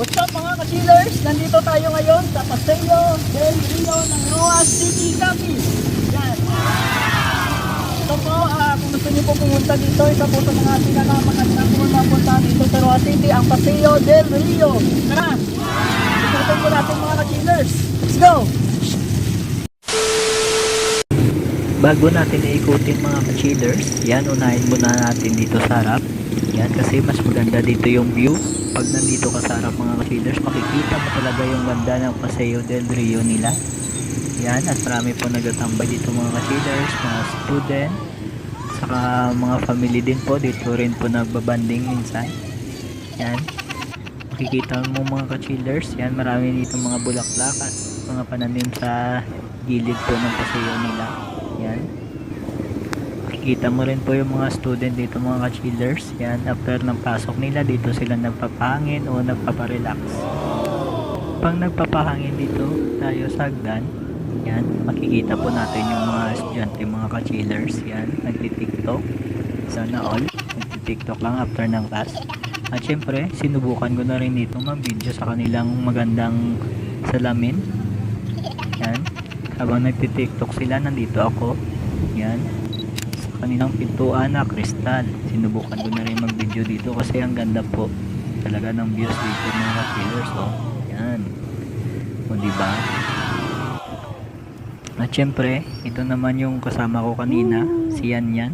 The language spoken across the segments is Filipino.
What's up mga ka-chillers? Nandito tayo ngayon sa Paseo del Rio ng Roas City, Capiz. Yan. Ito po, kung gusto niyo po pumunta dito, isa po sa mga pinakamagandang po mapunta dito sa Roas City, ang Paseo del Rio. Tara! Isutin po natin mga ka-chillers. Let's go! Bago natin ikutin mga ka-chillers, yan, unahin muna natin dito sa harap. Yan, kasi mas maganda dito yung view. Pag nandito ka sa harap mga ka-chillers, makikita mo talaga yung ganda ng Paseo del Rio nila. Yan, at marami po nagtatambay dito mga ka-chillers, mga student, saka mga family din po. Dito rin po nagbabanding minsan. Yan, makikita mo mga ka-chillers, yan, marami dito mga bulaklak at mga pananim sa gilid po ng Paseo nila. Yan, makikita mo rin po yung mga student dito mga ka-chillers. Yan, after ng pasok nila, dito sila nagpapahangin o nagpaparelax. Pag nagpapahangin dito tayo sa hagdan, yan, makikita po natin yung mga estudyante mga ka-chillers. Yan, nagtitiktok. Sana all nagtitiktok lang after ng class. At syempre, sinubukan ko na rin dito mag-video sa kanilang magandang salamin. Yan, habang nagtitiktok sila, nandito ako. Yan, sa kanilang pintuan na kristal. Sinubukan ko na rin mag-video dito kasi ang ganda po talaga ng views dito mga ka-chillers. Oh, yan. O diba? At syempre, ito naman yung kasama ko kanina, si Yan Yan.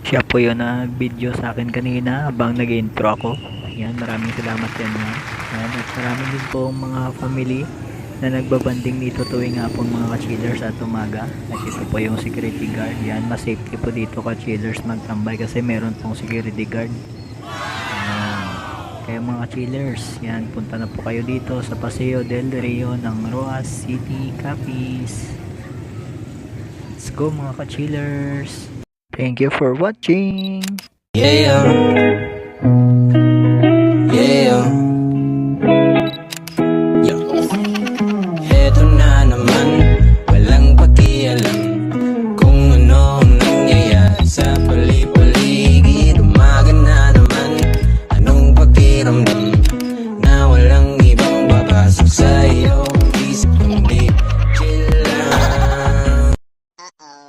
Siya po yun na video sa akin kanina habang nag-intro ako. Yan, maraming salamat Yan Yan. Yan, at maraming din po mga family na nagbabanding dito tuwing hapon mga ka-chillers at umaga. At ito po yung security guard. Yan, mas safety po dito ka-chillers magtambay kasi meron pong security guard. Kaya mga chillers, yan, punta na po kayo dito sa Paseo del Rio ng Roas City, Capiz. Let's go mga ka-chillers. Thank you for watching. Yeah.